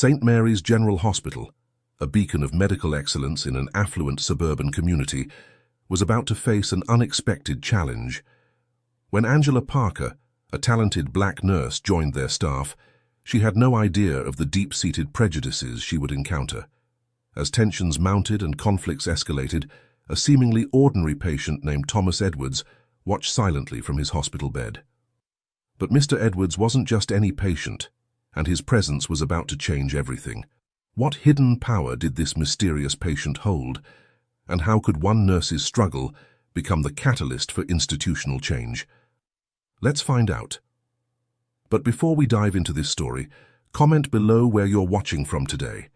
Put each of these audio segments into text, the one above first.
St. Mary's General Hospital, a beacon of medical excellence in an affluent suburban community, was about to face an unexpected challenge. When Angela Parker, a talented black nurse, joined their staff, she had no idea of the deep-seated prejudices she would encounter. As tensions mounted and conflicts escalated, a seemingly ordinary patient named Thomas Edwards watched silently from his hospital bed. But Mr. Edwards wasn't just any patient, and his presence was about to change everything. What hidden power did this mysterious patient hold, and how could one nurse's struggle become the catalyst for institutional change? Let's find out. But before we dive into this story, comment below where you're watching from today.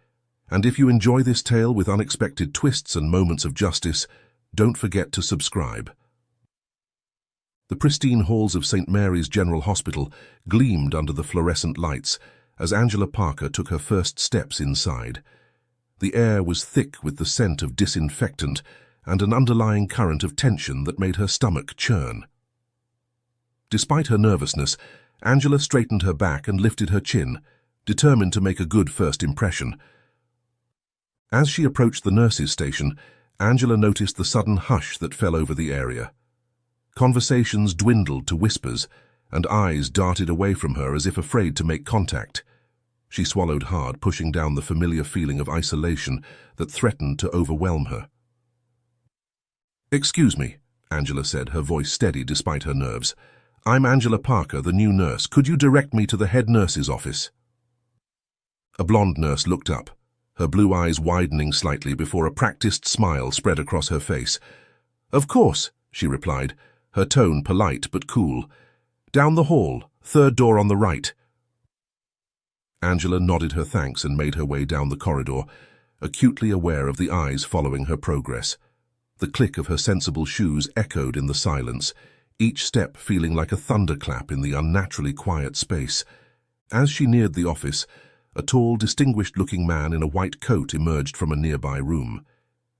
And if you enjoy this tale with unexpected twists and moments of justice, don't forget to subscribe. The pristine halls of St. Mary's General Hospital gleamed under the fluorescent lights as Angela Parker took her first steps inside. The air was thick with the scent of disinfectant and an underlying current of tension that made her stomach churn. Despite her nervousness, Angela straightened her back and lifted her chin, determined to make a good first impression. As she approached the nurses' station, Angela noticed the sudden hush that fell over the area. Conversations dwindled to whispers, and eyes darted away from her as if afraid to make contact. She swallowed hard, pushing down the familiar feeling of isolation that threatened to overwhelm her. "Excuse me," Angela said, her voice steady despite her nerves. "I'm Angela Parker, the new nurse. Could you direct me to the head nurse's office?" A blonde nurse looked up, her blue eyes widening slightly before a practiced smile spread across her face. "Of course," she replied, her tone polite but cool. "Down the hall, third door on the right." Angela nodded her thanks and made her way down the corridor, acutely aware of the eyes following her progress. The click of her sensible shoes echoed in the silence, each step feeling like a thunderclap in the unnaturally quiet space. As she neared the office, a tall, distinguished-looking man in a white coat emerged from a nearby room.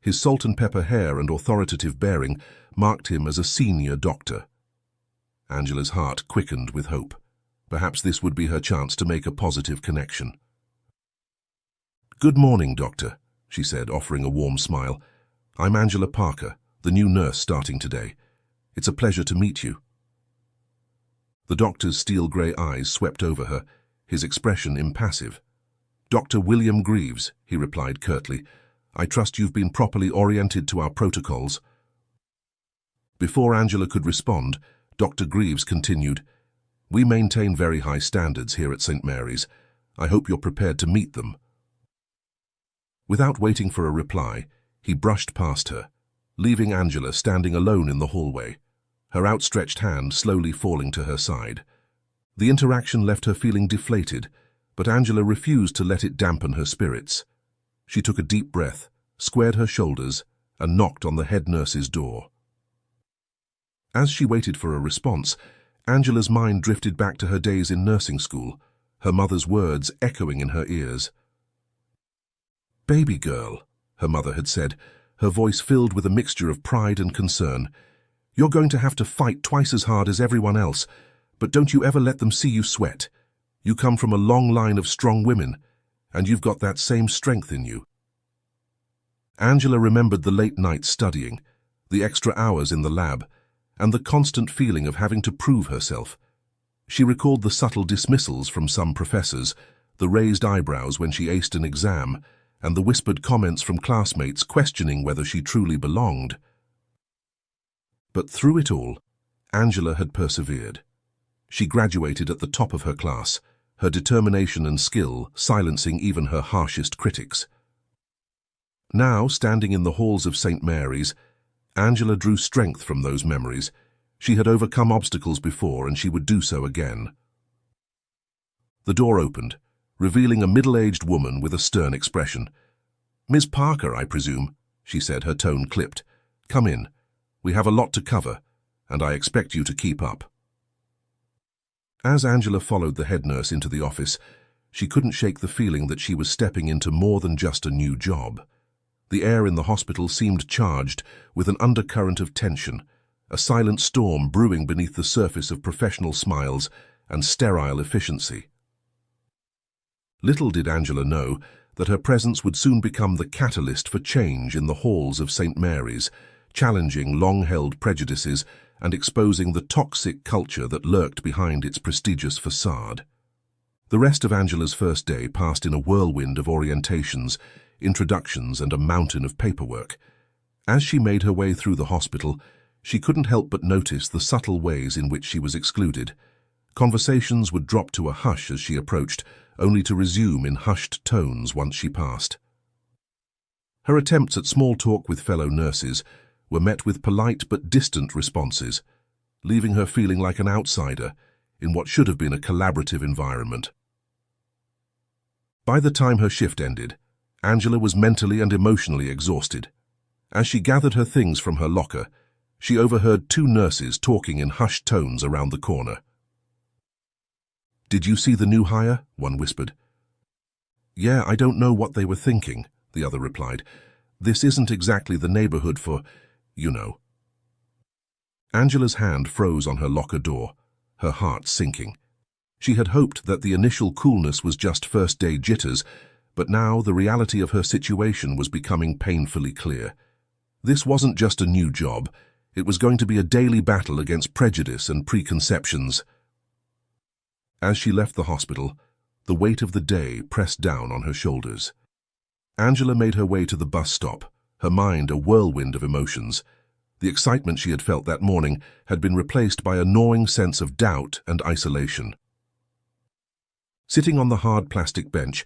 His salt-and-pepper hair and authoritative bearing marked him as a senior doctor. Angela's heart quickened with hope. Perhaps this would be her chance to make a positive connection. "Good morning, Doctor," she said, offering a warm smile. "I'm Angela Parker, the new nurse starting today. It's a pleasure to meet you." The doctor's steel-grey eyes swept over her, his expression impassive. "Dr. William Greaves," he replied curtly. "I trust you've been properly oriented to our protocols." Before Angela could respond, Dr. Greaves continued, "We maintain very high standards here at St. Mary's. I hope you're prepared to meet them." Without waiting for a reply, he brushed past her, leaving Angela standing alone in the hallway, her outstretched hand slowly falling to her side. The interaction left her feeling deflated, but Angela refused to let it dampen her spirits. She took a deep breath, squared her shoulders, and knocked on the head nurse's door. As she waited for a response, Angela's mind drifted back to her days in nursing school, her mother's words echoing in her ears. "Baby girl," her mother had said, her voice filled with a mixture of pride and concern. "You're going to have to fight twice as hard as everyone else, but don't you ever let them see you sweat. You come from a long line of strong women, and you've got that same strength in you." Angela remembered the late nights studying, the extra hours in the lab, and the constant feeling of having to prove herself. She recalled the subtle dismissals from some professors, the raised eyebrows when she aced an exam, and the whispered comments from classmates questioning whether she truly belonged. But through it all, Angela had persevered. She graduated at the top of her class, her determination and skill silencing even her harshest critics. Now, standing in the halls of St. Mary's, Angela drew strength from those memories. She had overcome obstacles before, and she would do so again. The door opened, revealing a middle-aged woman with a stern expression. "Miss Parker, I presume," she said, her tone clipped. "Come in. We have a lot to cover, and I expect you to keep up." As Angela followed the head nurse into the office, she couldn't shake the feeling that she was stepping into more than just a new job. The air in the hospital seemed charged with an undercurrent of tension, a silent storm brewing beneath the surface of professional smiles and sterile efficiency. Little did Angela know that her presence would soon become the catalyst for change in the halls of St. Mary's, challenging long-held prejudices and exposing the toxic culture that lurked behind its prestigious facade. The rest of Angela's first day passed in a whirlwind of orientations, introductions, and a mountain of paperwork. As she made her way through the hospital, she couldn't help but notice the subtle ways in which she was excluded. Conversations would drop to a hush as she approached, only to resume in hushed tones once she passed. Her attempts at small talk with fellow nurses were met with polite but distant responses, leaving her feeling like an outsider in what should have been a collaborative environment. By the time her shift ended, Angela was mentally and emotionally exhausted. As she gathered her things from her locker, she overheard two nurses talking in hushed tones around the corner. "Did you see the new hire?" one whispered. "Yeah, I don't know what they were thinking," the other replied. "This isn't exactly the neighborhood for, you know." Angela's hand froze on her locker door, her heart sinking. She had hoped that the initial coolness was just first-day jitters, but now the reality of her situation was becoming painfully clear. This wasn't just a new job. It was going to be a daily battle against prejudice and preconceptions. As she left the hospital, the weight of the day pressed down on her shoulders. Angela made her way to the bus stop, her mind a whirlwind of emotions. The excitement she had felt that morning had been replaced by a gnawing sense of doubt and isolation. Sitting on the hard plastic bench,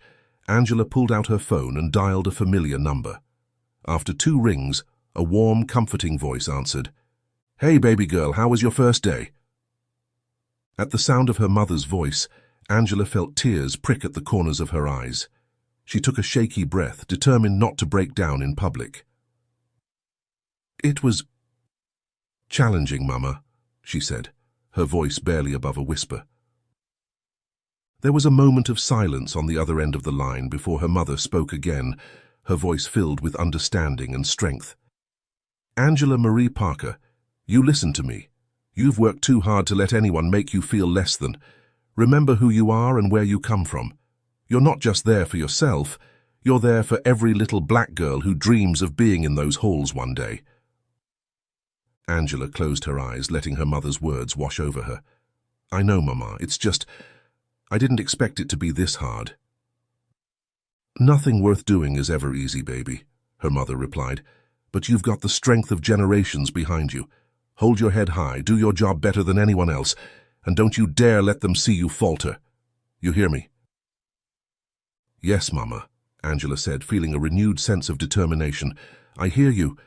Angela pulled out her phone and dialed a familiar number. After 2 rings, a warm, comforting voice answered. "Hey, baby girl, how was your first day?" At the sound of her mother's voice, Angela felt tears prick at the corners of her eyes. She took a shaky breath, determined not to break down in public. "It was challenging, Mama," she said, her voice barely above a whisper. There was a moment of silence on the other end of the line before her mother spoke again, her voice filled with understanding and strength. "Angela Marie Parker, you listen to me. You've worked too hard to let anyone make you feel less than. Remember who you are and where you come from. You're not just there for yourself, you're there for every little black girl who dreams of being in those halls one day." Angela closed her eyes, letting her mother's words wash over her. "I know, Mama, it's just, I didn't expect it to be this hard." "Nothing worth doing is ever easy, baby," her mother replied, "but you've got the strength of generations behind you. Hold your head high, do your job better than anyone else, and don't you dare let them see you falter. You hear me?" "Yes, Mama," Angela said, feeling a renewed sense of determination. "I hear you."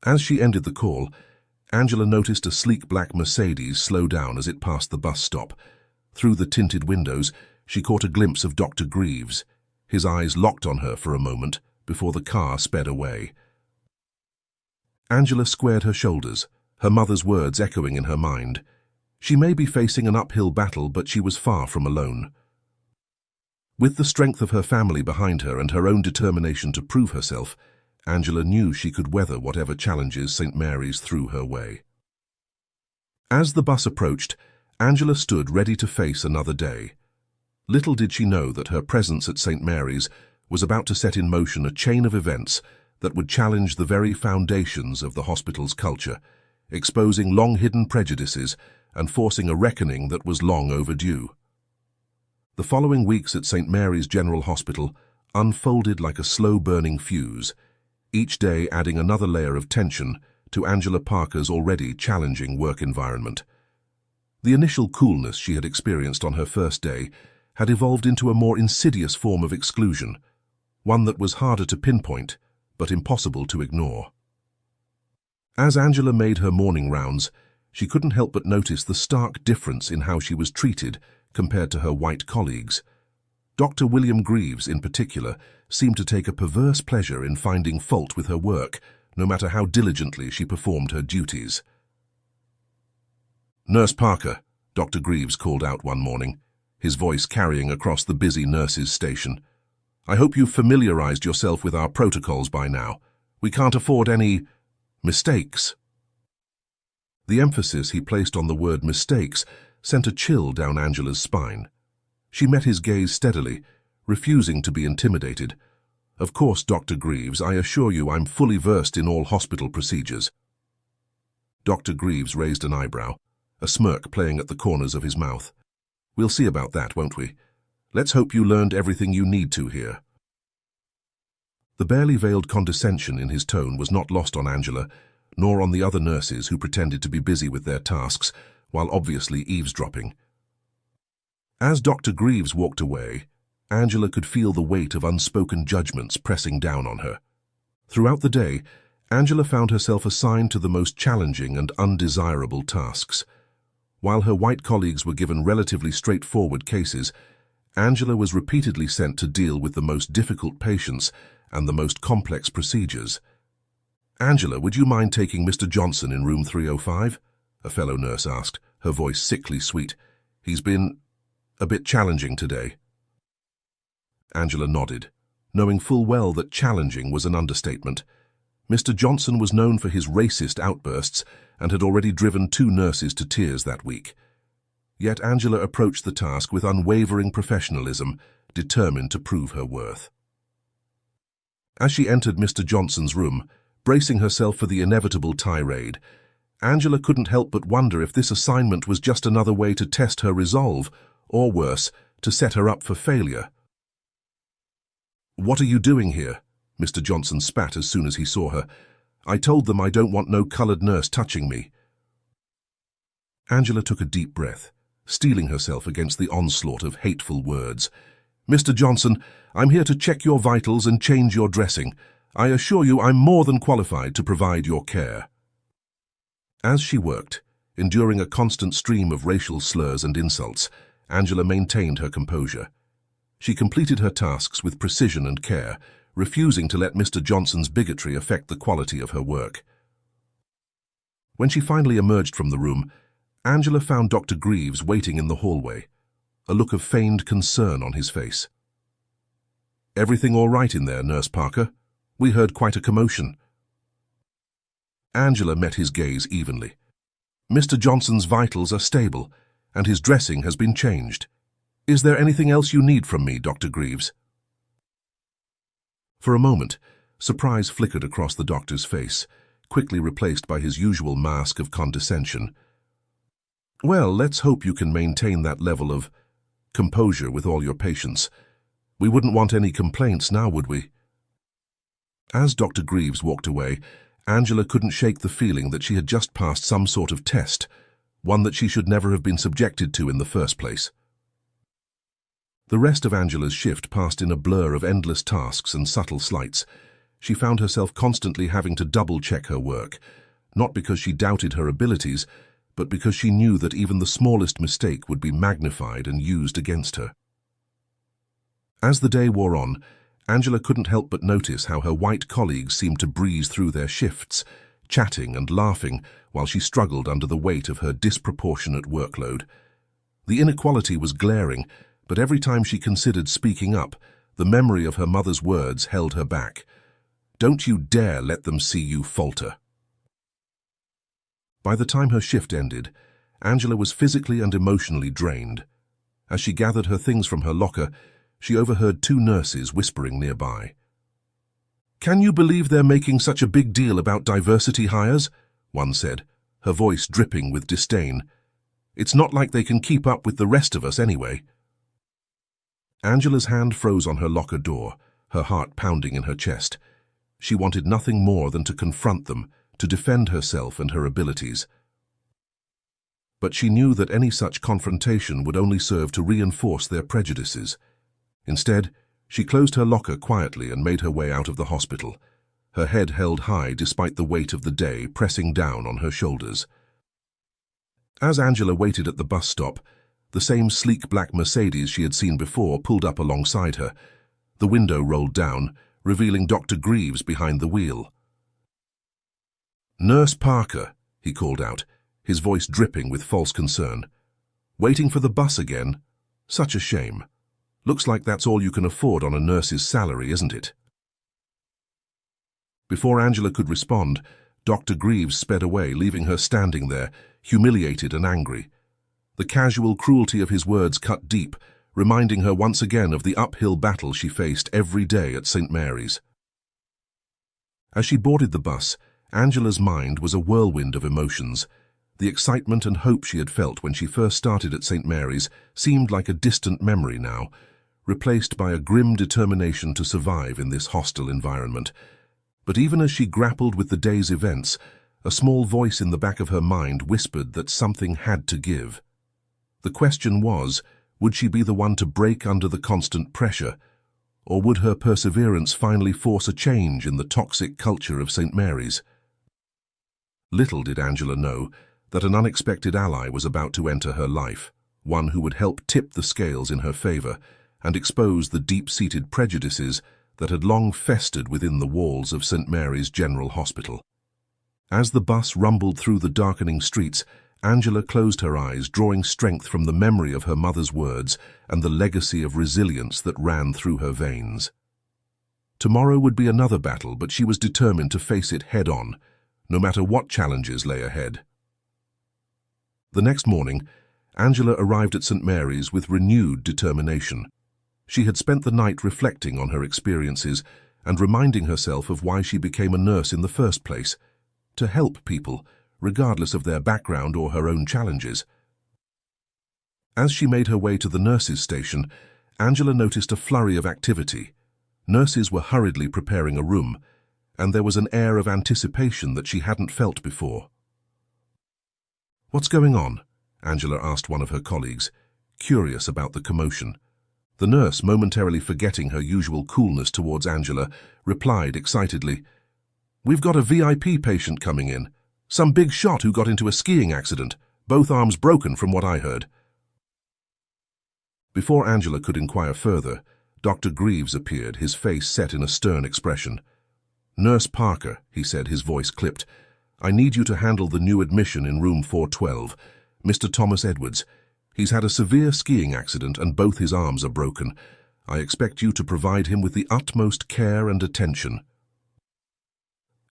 As she ended the call, Angela noticed a sleek black Mercedes slow down as it passed the bus stop. Through the tinted windows, she caught a glimpse of Dr. Greaves. His eyes locked on her for a moment before the car sped away. Angela squared her shoulders, her mother's words echoing in her mind. She may be facing an uphill battle, but she was far from alone. With the strength of her family behind her and her own determination to prove herself, Angela knew she could weather whatever challenges St. Mary's threw her way. As the bus approached, Angela stood ready to face another day. Little did she know that her presence at St. Mary's was about to set in motion a chain of events that would challenge the very foundations of the hospital's culture, exposing long-hidden prejudices and forcing a reckoning that was long overdue. The following weeks at St. Mary's General Hospital unfolded like a slow-burning fuse, each day adding another layer of tension to Angela Parker's already challenging work environment. The initial coolness she had experienced on her first day had evolved into a more insidious form of exclusion, one that was harder to pinpoint but impossible to ignore. As Angela made her morning rounds, she couldn't help but notice the stark difference in how she was treated compared to her white colleagues. Dr. William Greaves, in particular, seemed to take a perverse pleasure in finding fault with her work, no matter how diligently she performed her duties. "Nurse Parker," Dr. Greaves called out one morning, his voice carrying across the busy nurses' station. "I hope you've familiarized yourself with our protocols by now. We can't afford any mistakes." The emphasis he placed on the word mistakes sent a chill down Angela's spine. She met his gaze steadily, refusing to be intimidated. "Of course, Dr. Greaves, I assure you I'm fully versed in all hospital procedures." Dr. Greaves raised an eyebrow, a smirk playing at the corners of his mouth. "We'll see about that, won't we? Let's hope you learned everything you need to here." The barely veiled condescension in his tone was not lost on Angela, nor on the other nurses who pretended to be busy with their tasks, while obviously eavesdropping. As Dr. Greaves walked away, Angela could feel the weight of unspoken judgments pressing down on her. Throughout the day, Angela found herself assigned to the most challenging and undesirable tasks. While her white colleagues were given relatively straightforward cases, Angela was repeatedly sent to deal with the most difficult patients and the most complex procedures. "Angela, would you mind taking Mr. Johnson in room 305? A fellow nurse asked, her voice sickly sweet. "He's been a bit challenging today." Angela nodded, knowing full well that challenging was an understatement. Mr. Johnson was known for his racist outbursts and had already driven 2 nurses to tears that week. Yet Angela approached the task with unwavering professionalism, determined to prove her worth. As she entered Mr. Johnson's room, bracing herself for the inevitable tirade, Angela couldn't help but wonder if this assignment was just another way to test her resolve, or worse, to set her up for failure. "What are you doing here?" Mr. Johnson spat as soon as he saw her. "I told them I don't want no coloured nurse touching me." Angela took a deep breath, steeling herself against the onslaught of hateful words. "Mr. Johnson, I'm here to check your vitals and change your dressing. I assure you I'm more than qualified to provide your care." As she worked, enduring a constant stream of racial slurs and insults, Angela maintained her composure. She completed her tasks with precision and care, refusing to let Mr. Johnson's bigotry affect the quality of her work. When she finally emerged from the room, Angela found Dr. Greaves waiting in the hallway, a look of feigned concern on his face. "Everything all right in there, Nurse Parker? We heard quite a commotion." Angela met his gaze evenly. "Mr. Johnson's vitals are stable, and his dressing has been changed. Is there anything else you need from me, Dr. Greaves?" For a moment, surprise flickered across the doctor's face, quickly replaced by his usual mask of condescension. "Well, let's hope you can maintain that level of composure with all your patients. We wouldn't want any complaints now, would we?" As Dr. Greaves walked away, Angela couldn't shake the feeling that she had just passed some sort of test, one that she should never have been subjected to in the first place. The rest of Angela's shift passed in a blur of endless tasks and subtle slights. She found herself constantly having to double-check her work, not because she doubted her abilities, but because she knew that even the smallest mistake would be magnified and used against her. As the day wore on, Angela couldn't help but notice how her white colleagues seemed to breeze through their shifts, chatting and laughing while she struggled under the weight of her disproportionate workload. The inequality was glaring, but every time she considered speaking up, the memory of her mother's words held her back. "Don't you dare let them see you falter." By the time her shift ended, Angela was physically and emotionally drained. As she gathered her things from her locker, she overheard 2 nurses whispering nearby. "Can you believe they're making such a big deal about diversity hires?" one said, her voice dripping with disdain. "It's not like they can keep up with the rest of us anyway." Angela's hand froze on her locker door, her heart pounding in her chest. She wanted nothing more than to confront them, to defend herself and her abilities. But she knew that any such confrontation would only serve to reinforce their prejudices. Instead, she closed her locker quietly and made her way out of the hospital, her head held high despite the weight of the day pressing down on her shoulders. As Angela waited at the bus stop, the same sleek black Mercedes she had seen before pulled up alongside her. The window rolled down, revealing Dr. Greaves behind the wheel. "Nurse Parker," he called out, his voice dripping with false concern. "Waiting for the bus again? Such a shame. Looks like that's all you can afford on a nurse's salary, isn't it?" Before Angela could respond, Dr. Greaves sped away, leaving her standing there, humiliated and angry. The casual cruelty of his words cut deep, reminding her once again of the uphill battle she faced every day at St. Mary's. As she boarded the bus, Angela's mind was a whirlwind of emotions. The excitement and hope she had felt when she first started at St. Mary's seemed like a distant memory now, replaced by a grim determination to survive in this hostile environment. But even as she grappled with the day's events, a small voice in the back of her mind whispered that something had to give. The question was, would she be the one to break under the constant pressure, or would her perseverance finally force a change in the toxic culture of St. Mary's? Little did Angela know that an unexpected ally was about to enter her life, one who would help tip the scales in her favor and expose the deep-seated prejudices that had long festered within the walls of St. Mary's General Hospital. As the bus rumbled through the darkening streets, Angela closed her eyes, drawing strength from the memory of her mother's words and the legacy of resilience that ran through her veins. Tomorrow would be another battle, but she was determined to face it head-on, no matter what challenges lay ahead. The next morning, Angela arrived at St. Mary's with renewed determination. She had spent the night reflecting on her experiences and reminding herself of why she became a nurse in the first place, to help people, regardless of their background or her own challenges. As she made her way to the nurses' station, Angela noticed a flurry of activity. Nurses were hurriedly preparing a room, and there was an air of anticipation that she hadn't felt before. "What's going on?" Angela asked one of her colleagues, curious about the commotion. The nurse, momentarily forgetting her usual coolness towards Angela, replied excitedly, "We've got a VIP patient coming in. Some big shot who got into a skiing accident, both arms broken from what I heard." Before Angela could inquire further, Dr. Greaves appeared, his face set in a stern expression. "Nurse Parker," he said, his voice clipped, "I need you to handle the new admission in room 412, Mr. Thomas Edwards. He's had a severe skiing accident and both his arms are broken. I expect you to provide him with the utmost care and attention."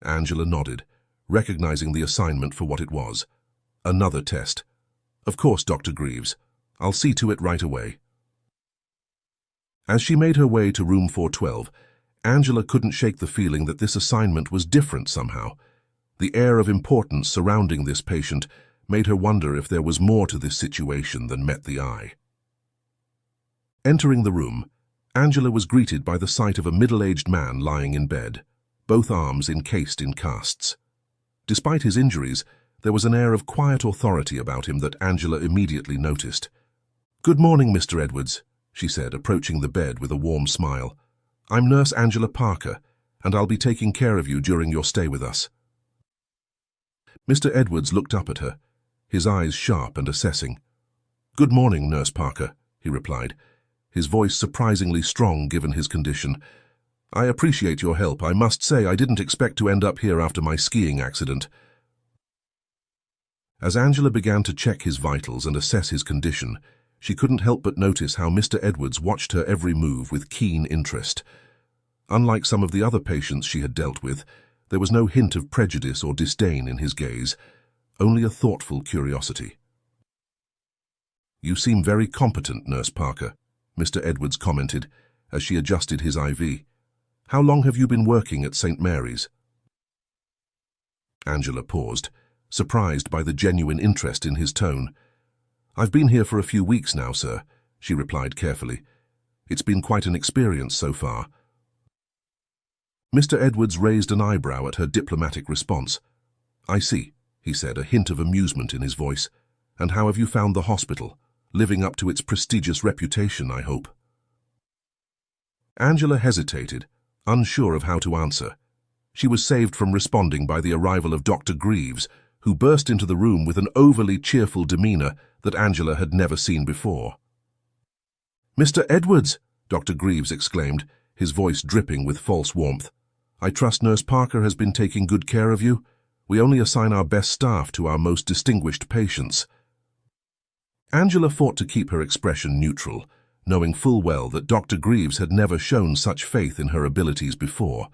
Angela nodded, recognizing the assignment for what it was. Another test. "Of course, Dr. Greaves. I'll see to it right away." As she made her way to room 412, Angela couldn't shake the feeling that this assignment was different somehow. The air of importance surrounding this patient made her wonder if there was more to this situation than met the eye. Entering the room, Angela was greeted by the sight of a middle-aged man lying in bed, both arms encased in casts. Despite his injuries, there was an air of quiet authority about him that Angela immediately noticed. "Good morning, Mr. Edwards," she said, approaching the bed with a warm smile. "I'm Nurse Angela Parker, and I'll be taking care of you during your stay with us." Mr. Edwards looked up at her, his eyes sharp and assessing. "Good morning, Nurse Parker," he replied, his voice surprisingly strong given his condition. "I appreciate your help. I must say I didn't expect to end up here after my skiing accident." As Angela began to check his vitals and assess his condition, she couldn't help but notice how Mr. Edwards watched her every move with keen interest. Unlike some of the other patients she had dealt with, there was no hint of prejudice or disdain in his gaze, only a thoughtful curiosity. "You seem very competent, Nurse Parker," Mr. Edwards commented as she adjusted his IV. "How long have you been working at St. Mary's?" Angela paused, surprised by the genuine interest in his tone. "I've been here for a few weeks now, sir," she replied carefully. "It's been quite an experience so far." Mr. Edwards raised an eyebrow at her diplomatic response. "I see," he said, a hint of amusement in his voice. "And how have you found the hospital? Living up to its prestigious reputation, I hope." Angela hesitated, unsure of how to answer. She was saved from responding by the arrival of Dr. Greaves, who burst into the room with an overly cheerful demeanor that Angela had never seen before. "Mr. Edwards!" Dr. Greaves exclaimed, his voice dripping with false warmth. "I trust Nurse Parker has been taking good care of you. We only assign our best staff to our most distinguished patients." Angela fought to keep her expression neutral, knowing full well that Dr. Greaves had never shown such faith in her abilities before.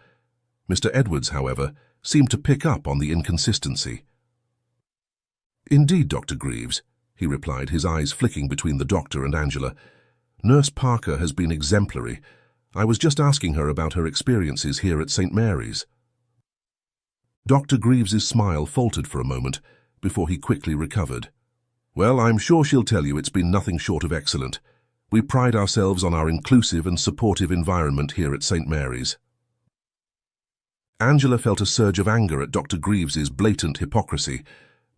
Mr. Edwards, however, seemed to pick up on the inconsistency. "Indeed, Dr. Greaves," he replied, his eyes flicking between the doctor and Angela. Nurse Parker has been exemplary. I was just asking her about her experiences here at St. Mary's." Dr. Greaves's smile faltered for a moment before he quickly recovered. "Well, I'm sure she'll tell you it's been nothing short of excellent. We pride ourselves on our inclusive and supportive environment here at St. Mary's." Angela felt a surge of anger at Dr. Greaves's blatant hypocrisy,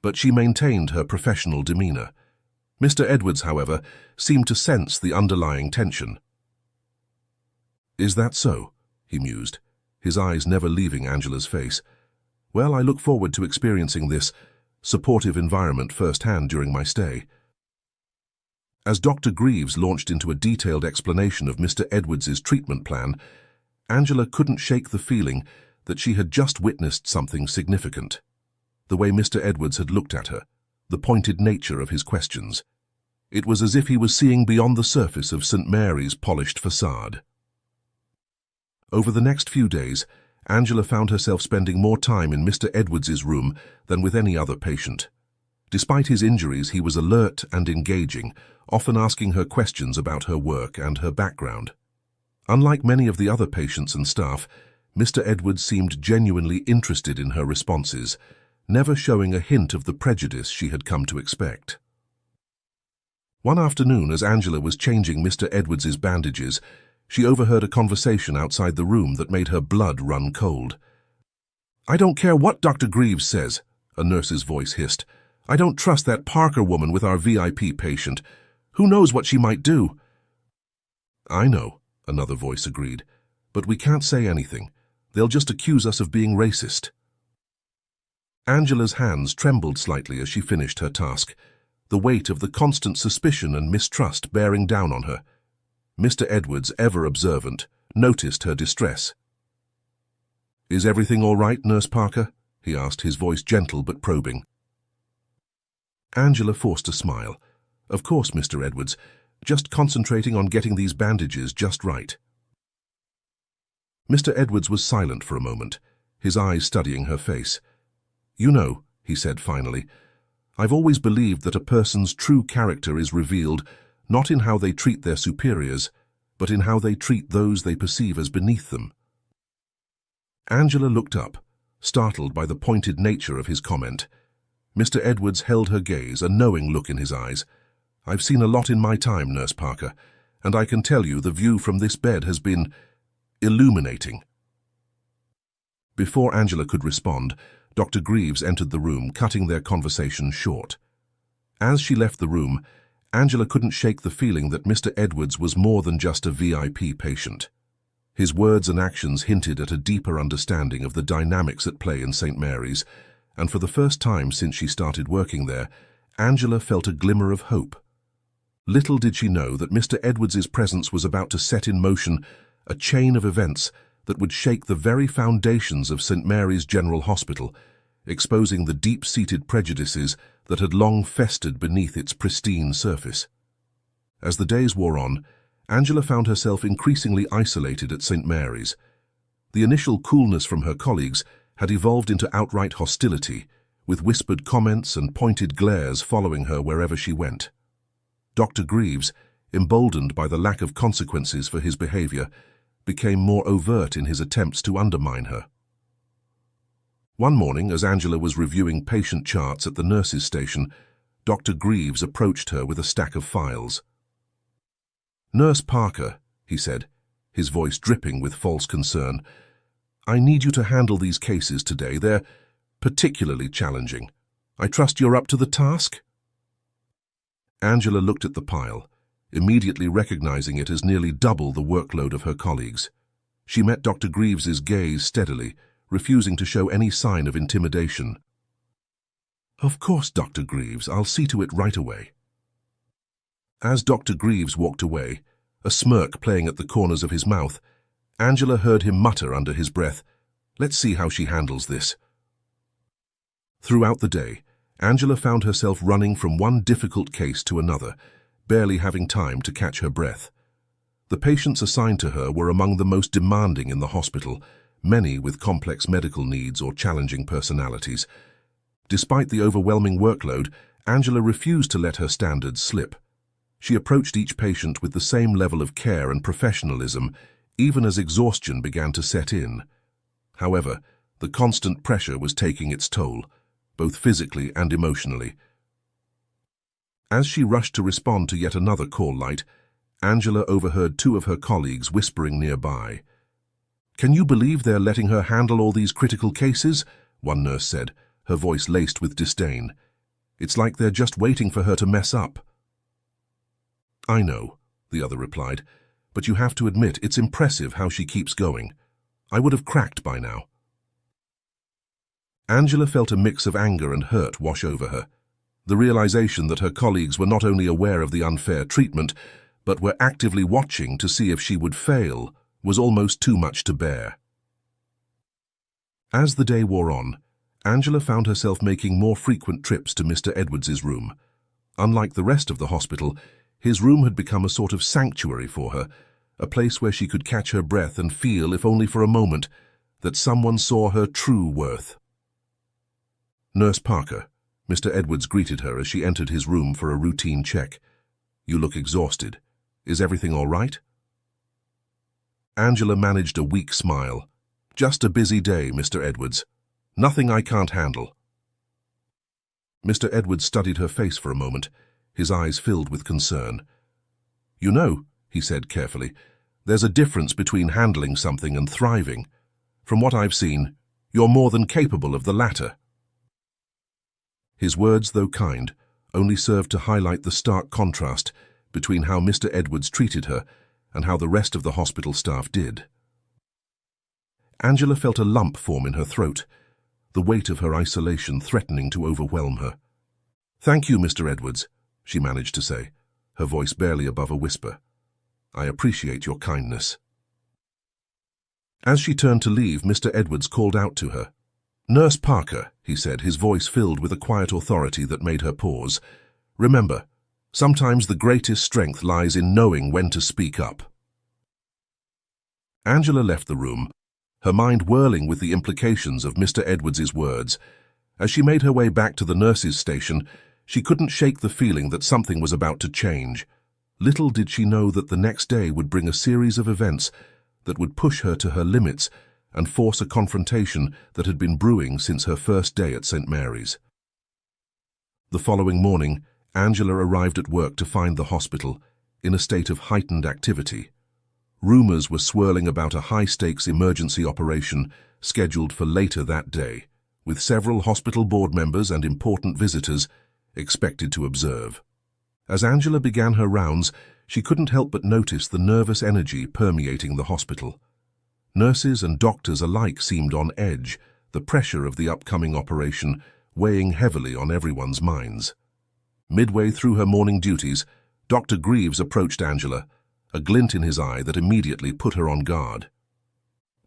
but she maintained her professional demeanor. Mr. Edwards, however, seemed to sense the underlying tension. "Is that so?" he mused, his eyes never leaving Angela's face. "Well, I look forward to experiencing this supportive environment firsthand during my stay." As Dr. Greaves launched into a detailed explanation of Mr. Edwards's treatment plan, Angela couldn't shake the feeling that she had just witnessed something significant. The way Mr. Edwards had looked at her, the pointed nature of his questions. It was as if he was seeing beyond the surface of St. Mary's polished facade. Over the next few days, Angela found herself spending more time in Mr. Edwards's room than with any other patient. Despite his injuries, he was alert and engaging, often asking her questions about her work and her background. Unlike many of the other patients and staff, Mr. Edwards seemed genuinely interested in her responses, never showing a hint of the prejudice she had come to expect. One afternoon, as Angela was changing Mr. Edwards's bandages, she overheard a conversation outside the room that made her blood run cold. "I don't care what Dr. Greaves says," a nurse's voice hissed. "I don't trust that Parker woman with our VIP patient. Who knows what she might do?" "I know," another voice agreed, "but we can't say anything. They'll just accuse us of being racist." Angela's hands trembled slightly as she finished her task, the weight of the constant suspicion and mistrust bearing down on her. Mr. Edwards, ever observant, noticed her distress. "Is everything all right, Nurse Parker?" he asked, his voice gentle but probing. Angela forced a smile. "Of course, Mr. Edwards. Just concentrating on getting these bandages just right." Mr. Edwards was silent for a moment, his eyes studying her face. "You know," he said finally, "I've always believed that a person's true character is revealed not in how they treat their superiors, but in how they treat those they perceive as beneath them." Angela looked up, startled by the pointed nature of his comment. Mr. Edwards held her gaze, a knowing look in his eyes. "I've seen a lot in my time, Nurse Parker, and I can tell you the view from this bed has been illuminating." Before Angela could respond, Dr. Greaves entered the room, cutting their conversation short. As she left the room, Angela couldn't shake the feeling that Mr. Edwards was more than just a VIP patient. His words and actions hinted at a deeper understanding of the dynamics at play in St. Mary's, and for the first time since she started working there, Angela felt a glimmer of hope. Little did she know that Mr. Edwards's presence was about to set in motion a chain of events that would shake the very foundations of St. Mary's General Hospital, exposing the deep-seated prejudices that had long festered beneath its pristine surface. As the days wore on, Angela found herself increasingly isolated at St. Mary's. The initial coolness from her colleagues had evolved into outright hostility, with whispered comments and pointed glares following her wherever she went. Dr. Greaves, emboldened by the lack of consequences for his behavior, became more overt in his attempts to undermine her. One morning, as Angela was reviewing patient charts at the nurses' station, Dr. Greaves approached her with a stack of files. "Nurse Parker," he said, his voice dripping with false concern, "I need you to handle these cases today. They're particularly challenging. I trust you're up to the task?" Angela looked at the pile, immediately recognizing it as nearly double the workload of her colleagues. She met Dr. Greaves's gaze steadily, refusing to show any sign of intimidation. "Of course, Dr. Greaves, I'll see to it right away." As Dr. Greaves walked away, a smirk playing at the corners of his mouth, Angela heard him mutter under his breath, "Let's see how she handles this." Throughout the day, Angela found herself running from one difficult case to another, barely having time to catch her breath. The patients assigned to her were among the most demanding in the hospital, many with complex medical needs or challenging personalities. Despite the overwhelming workload, Angela refused to let her standards slip. She approached each patient with the same level of care and professionalism, even as exhaustion began to set in. However, the constant pressure was taking its toll, both physically and emotionally. As she rushed to respond to yet another call light, Angela overheard two of her colleagues whispering nearby. "Can you believe they're letting her handle all these critical cases?" one nurse said, her voice laced with disdain. "It's like they're just waiting for her to mess up." "I know," the other replied, "but you have to admit it's impressive how she keeps going. I would have cracked by now." Angela felt a mix of anger and hurt wash over her. The realization that her colleagues were not only aware of the unfair treatment, but were actively watching to see if she would fail, was almost too much to bear. As the day wore on, Angela found herself making more frequent trips to Mr. Edwards's room. Unlike the rest of the hospital, his room had become a sort of sanctuary for her, a place where she could catch her breath and feel, if only for a moment, that someone saw her true worth. "Nurse Parker," Mr. Edwards greeted her as she entered his room for a routine check. "You look exhausted. Is everything all right?" Angela managed a weak smile. "Just a busy day, Mr. Edwards. Nothing I can't handle." Mr. Edwards studied her face for a moment, his eyes filled with concern. "You know," he said carefully, "there's a difference between handling something and thriving. From what I've seen, you're more than capable of the latter." His words, though kind, only served to highlight the stark contrast between how Mr. Edwards treated her and how the rest of the hospital staff did. Angela felt a lump form in her throat, the weight of her isolation threatening to overwhelm her. "Thank you, Mr. Edwards," she managed to say, her voice barely above a whisper. "I appreciate your kindness." As she turned to leave, Mr. Edwards called out to her. "Nurse Parker," he said, his voice filled with a quiet authority that made her pause. "Remember, sometimes the greatest strength lies in knowing when to speak up." Angela left the room, her mind whirling with the implications of Mr. Edwards's words. As she made her way back to the nurses' station, she couldn't shake the feeling that something was about to change. Little did she know that the next day would bring a series of events that would push her to her limits and force a confrontation that had been brewing since her first day at St. Mary's. The following morning, Angela arrived at work to find the hospital in a state of heightened activity. Rumors were swirling about a high-stakes emergency operation scheduled for later that day, with several hospital board members and important visitors expected to observe. As Angela began her rounds, she couldn't help but notice the nervous energy permeating the hospital. Nurses and doctors alike seemed on edge, the pressure of the upcoming operation weighing heavily on everyone's minds. Midway through her morning duties, Dr. Greaves approached Angela, a glint in his eye that immediately put her on guard.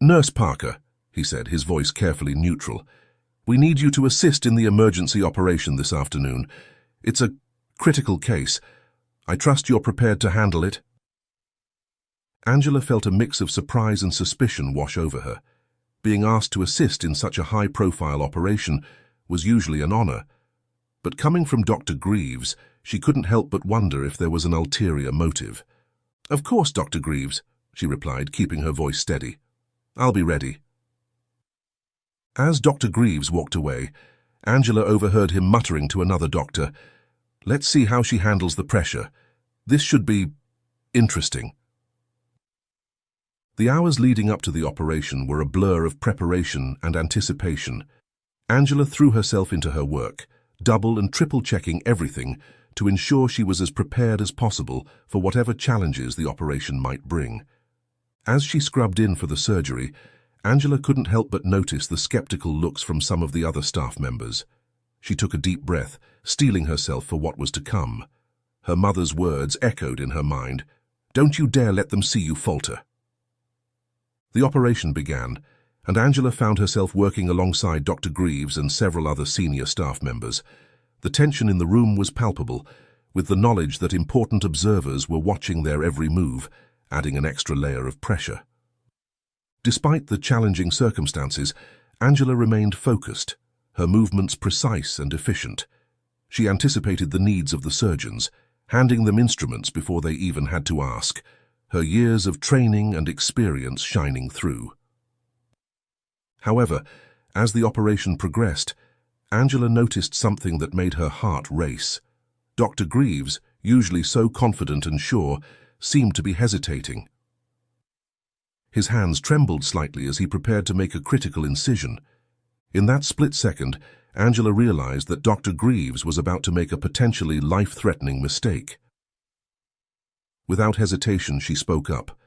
"Nurse Parker," he said, his voice carefully neutral, "we need you to assist in the emergency operation this afternoon. It's a critical case. I trust you're prepared to handle it." Angela felt a mix of surprise and suspicion wash over her. Being asked to assist in such a high-profile operation was usually an honor, but coming from Dr. Greaves, she couldn't help but wonder if there was an ulterior motive. "Of course, Dr. Greaves," she replied, keeping her voice steady. "I'll be ready." As Dr. Greaves walked away, Angela overheard him muttering to another doctor, "Let's see how she handles the pressure. This should be interesting." The hours leading up to the operation were a blur of preparation and anticipation. Angela threw herself into her work, double and triple checking everything to ensure she was as prepared as possible for whatever challenges the operation might bring. As she scrubbed in for the surgery, Angela couldn't help but notice the skeptical looks from some of the other staff members. She took a deep breath, steeling herself for what was to come. Her mother's words echoed in her mind, "Don't you dare let them see you falter." The operation began, and Angela found herself working alongside Dr. Greaves and several other senior staff members. The tension in the room was palpable, with the knowledge that important observers were watching their every move, adding an extra layer of pressure. Despite the challenging circumstances, Angela remained focused, her movements precise and efficient. She anticipated the needs of the surgeons, handing them instruments before they even had to ask, her years of training and experience shining through. However, as the operation progressed, Angela noticed something that made her heart race. Dr. Greaves, usually so confident and sure, seemed to be hesitating. His hands trembled slightly as he prepared to make a critical incision. In that split second, Angela realized that Dr. Greaves was about to make a potentially life-threatening mistake. Without hesitation, she spoke up.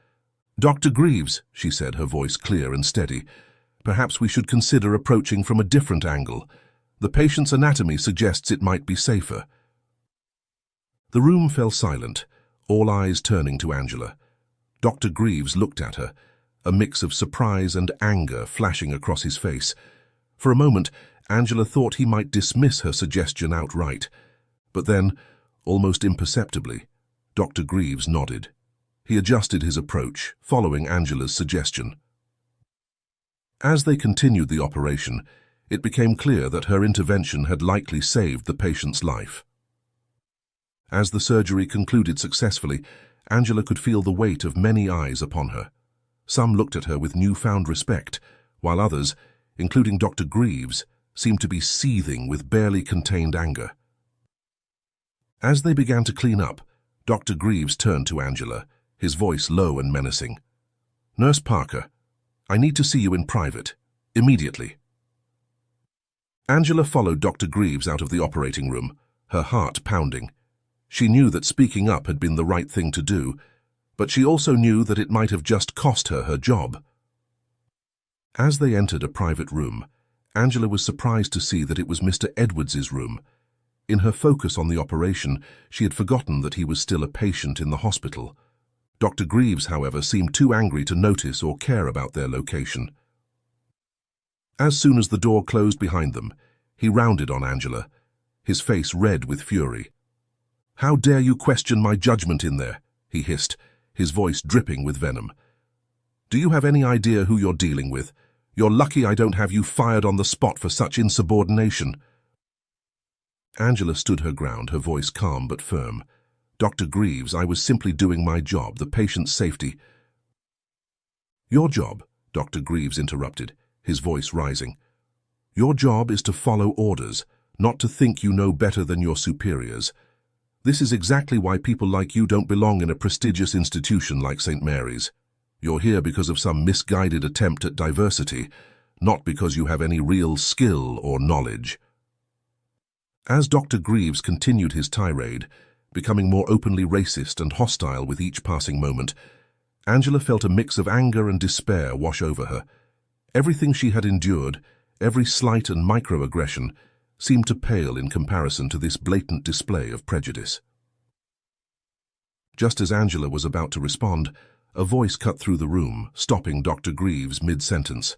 "Dr. Greaves," she said, her voice clear and steady, "perhaps we should consider approaching from a different angle. The patient's anatomy suggests it might be safer." The room fell silent, all eyes turning to Angela. Dr. Greaves looked at her, a mix of surprise and anger flashing across his face. For a moment, Angela thought he might dismiss her suggestion outright. But then, almost imperceptibly, Dr. Greaves nodded. He adjusted his approach, following Angela's suggestion. As they continued the operation, it became clear that her intervention had likely saved the patient's life. As the surgery concluded successfully, Angela could feel the weight of many eyes upon her. Some looked at her with newfound respect, while others, including Dr. Greaves, seemed to be seething with barely contained anger. As they began to clean up, Dr. Greaves turned to Angela, his voice low and menacing. "Nurse Parker, I need to see you in private, immediately." Angela followed Dr. Greaves out of the operating room, her heart pounding. She knew that speaking up had been the right thing to do, but she also knew that it might have just cost her her job. As they entered a private room, Angela was surprised to see that it was Mr. Edwards's room. In her focus on the operation, she had forgotten that he was still a patient in the hospital. Dr. Greaves, however, seemed too angry to notice or care about their location. As soon as the door closed behind them, he rounded on Angela, his face red with fury. "How dare you question my judgment in there?" he hissed, his voice dripping with venom. "Do you have any idea who you're dealing with? You're lucky I don't have you fired on the spot for such insubordination." Angela stood her ground, her voice calm but firm. "Dr. Greaves, I was simply doing my job, the patient's safety." "Your job," Dr. Greaves interrupted, his voice rising. "Your job is to follow orders, not to think you know better than your superiors. This is exactly why people like you don't belong in a prestigious institution like St. Mary's. You're here because of some misguided attempt at diversity, not because you have any real skill or knowledge." As Dr. Greaves continued his tirade, becoming more openly racist and hostile with each passing moment, Angela felt a mix of anger and despair wash over her. Everything she had endured, every slight and microaggression, seemed to pale in comparison to this blatant display of prejudice. Just as Angela was about to respond, a voice cut through the room, stopping Dr. Greaves mid-sentence.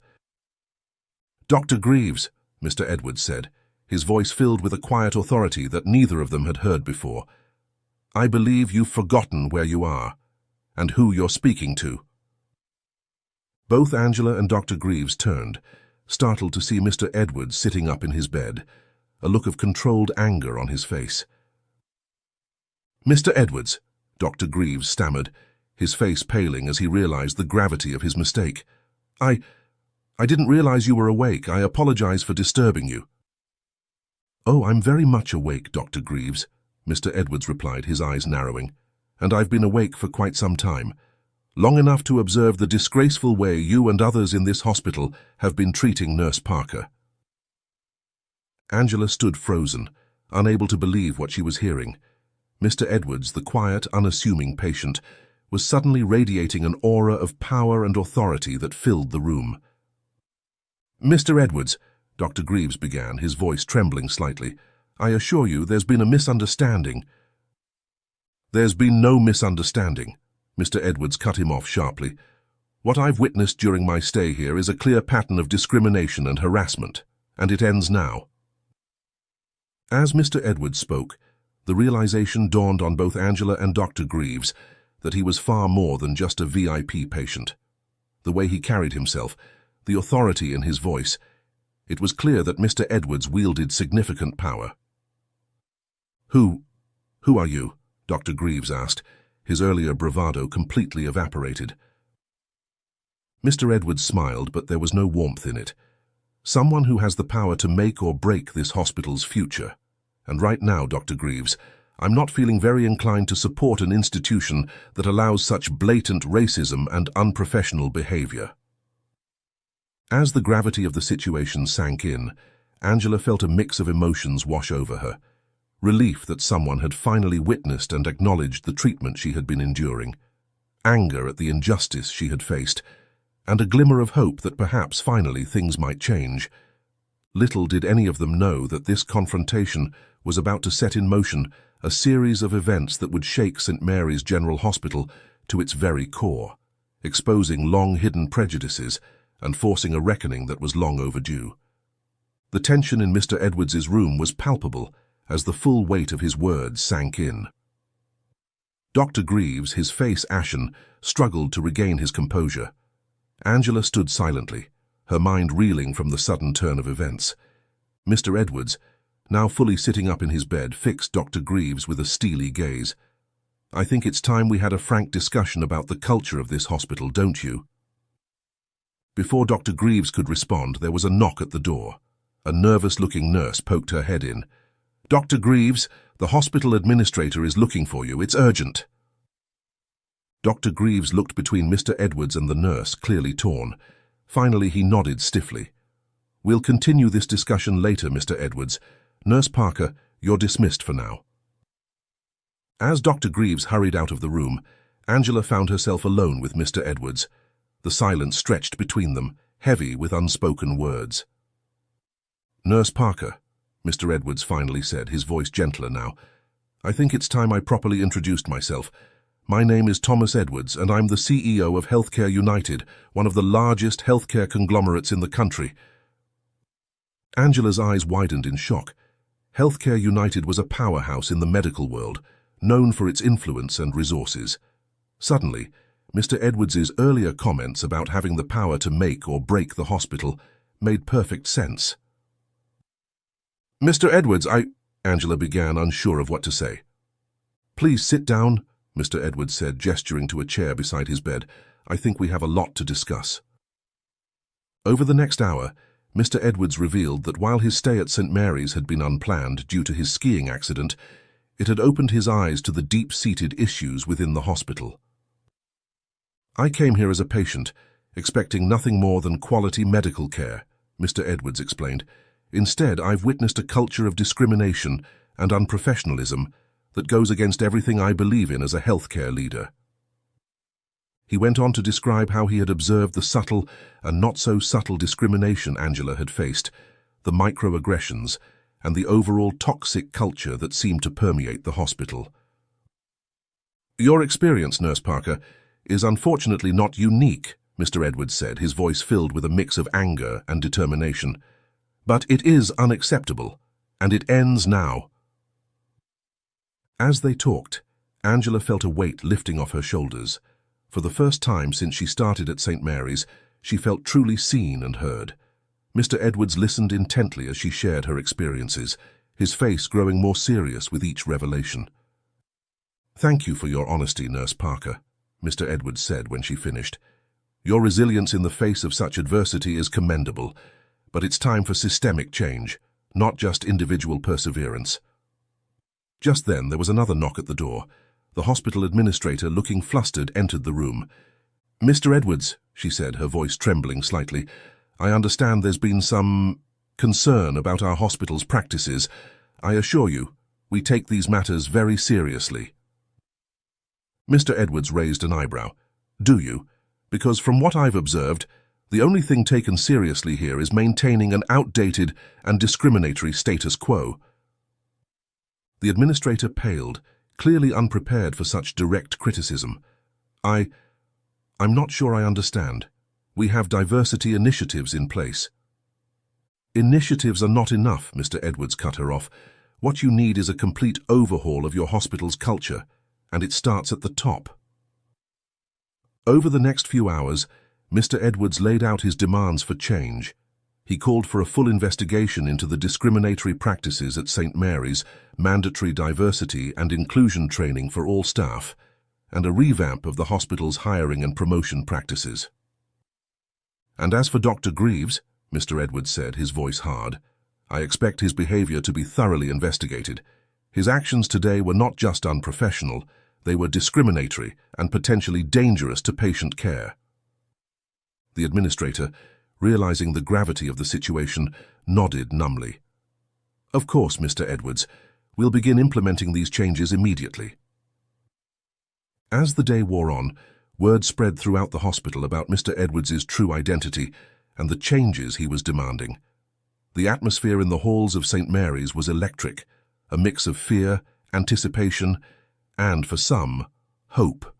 "Dr. Greaves," Mr. Edwards said, his voice filled with a quiet authority that neither of them had heard before. "I believe you've forgotten where you are, and who you're speaking to." Both Angela and Dr. Greaves turned, startled to see Mr. Edwards sitting up in his bed, a look of controlled anger on his face. "Mr. Edwards," Dr. Greaves stammered, his face paling as he realized the gravity of his mistake. I didn't realize you were awake. I apologize for disturbing you." "Oh, I'm very much awake, Dr. Greaves," Mr. Edwards replied, his eyes narrowing. "And I've been awake for quite some time, long enough to observe the disgraceful way you and others in this hospital have been treating Nurse Parker." Angela stood frozen, unable to believe what she was hearing. Mr. Edwards, the quiet, unassuming patient, was suddenly radiating an aura of power and authority that filled the room. "Mr. Edwards," Dr. Greaves began, his voice trembling slightly, "I assure you there's been a misunderstanding." "There's been no misunderstanding," Mr. Edwards cut him off sharply. "What I've witnessed during my stay here is a clear pattern of discrimination and harassment, and it ends now." As Mr. Edwards spoke, the realization dawned on both Angela and Dr. Greaves that he was far more than just a VIP patient. The way he carried himself, the authority in his voice, it was clear that Mr. Edwards wielded significant power. Who are you?" Dr. Greaves asked, his earlier bravado completely evaporated. Mr. Edwards smiled, but there was no warmth in it. Someone who has the power to make or break this hospital's future. And right now, Dr. Greaves, I'm not feeling very inclined to support an institution that allows such blatant racism and unprofessional behavior. As the gravity of the situation sank in, Angela felt a mix of emotions wash over her. Relief that someone had finally witnessed and acknowledged the treatment she had been enduring, anger at the injustice she had faced, and a glimmer of hope that perhaps finally things might change. Little did any of them know that this confrontation was about to set in motion a series of events that would shake St. Mary's General Hospital to its very core, exposing long-hidden prejudices and forcing a reckoning that was long overdue. The tension in Mr. Edwards's room was palpable as the full weight of his words sank in. Dr. Greaves, his face ashen, struggled to regain his composure. Angela stood silently, her mind reeling from the sudden turn of events. Mr. Edwards, now fully sitting up in his bed, fixed Dr. Greaves with a steely gaze. "I think it's time we had a frank discussion about the culture of this hospital, don't you?" Before Dr. Greaves could respond, there was a knock at the door. A nervous-looking nurse poked her head in. "Dr. Greaves, the hospital administrator is looking for you. It's urgent." Dr. Greaves looked between Mr. Edwards and the nurse, clearly torn. Finally, he nodded stiffly. "We'll continue this discussion later, Mr. Edwards. Nurse Parker, you're dismissed for now." As Dr. Greaves hurried out of the room, Angela found herself alone with Mr. Edwards. The silence stretched between them, heavy with unspoken words. "Nurse Parker," Mr. Edwards finally said, his voice gentler now, "I think it's time I properly introduced myself. My name is Thomas Edwards, and I'm the CEO of Healthcare United, one of the largest healthcare conglomerates in the country." Angela's eyes widened in shock. Healthcare United was a powerhouse in the medical world, known for its influence and resources. Suddenly, Mr. Edwards's earlier comments about having the power to make or break the hospital made perfect sense. "Mr. Edwards, Angela began, unsure of what to say. "Please sit down," Mr. Edwards said, gesturing to a chair beside his bed. "I think we have a lot to discuss." Over the next hour, Mr. Edwards revealed that while his stay at St. Mary's had been unplanned due to his skiing accident, it had opened his eyes to the deep-seated issues within the hospital. "I came here as a patient, expecting nothing more than quality medical care," Mr. Edwards explained. "Instead, I've witnessed a culture of discrimination and unprofessionalism that goes against everything I believe in as a healthcare leader." He went on to describe how he had observed the subtle and not-so-subtle discrimination Angela had faced, the microaggressions, and the overall toxic culture that seemed to permeate the hospital. "Your experience, Nurse Parker, is unfortunately not unique," Mr. Edwards said, his voice filled with a mix of anger and determination. "But it is unacceptable, and it ends now." As they talked, Angela felt a weight lifting off her shoulders. For the first time since she started at St. Mary's, she felt truly seen and heard. Mr. Edwards listened intently as she shared her experiences, his face growing more serious with each revelation. "Thank you for your honesty, Nurse Parker," Mr. Edwards said when she finished. "Your resilience in the face of such adversity is commendable, but it's time for systemic change, not just individual perseverance." Just then, there was another knock at the door. The hospital administrator, looking flustered, entered the room. "Mr. Edwards," she said, her voice trembling slightly, "I understand there's been some concern about our hospital's practices. I assure you, we take these matters very seriously." Mr. Edwards raised an eyebrow. "Do you? Because from what I've observed, the only thing taken seriously here is maintaining an outdated and discriminatory status quo." The administrator paled, clearly unprepared for such direct criticism. I'm not sure I understand. We have diversity initiatives in place." "Initiatives are not enough," Mr. Edwards cut her off. "What you need is a complete overhaul of your hospital's culture, and it starts at the top." Over the next few hours, Mr. Edwards laid out his demands for change. He called for a full investigation into the discriminatory practices at St. Mary's, mandatory diversity and inclusion training for all staff, and a revamp of the hospital's hiring and promotion practices. "And as for Dr. Greaves," Mr. Edwards said, his voice hard, "I expect his behavior to be thoroughly investigated. His actions today were not just unprofessional, they were discriminatory and potentially dangerous to patient care." The administrator, realizing the gravity of the situation, nodded numbly. "Of course, Mr. Edwards. We'll begin implementing these changes immediately." As the day wore on, word spread throughout the hospital about Mr. Edwards's true identity and the changes he was demanding. The atmosphere in the halls of St. Mary's was electric, a mix of fear, anticipation, and, for some, hope.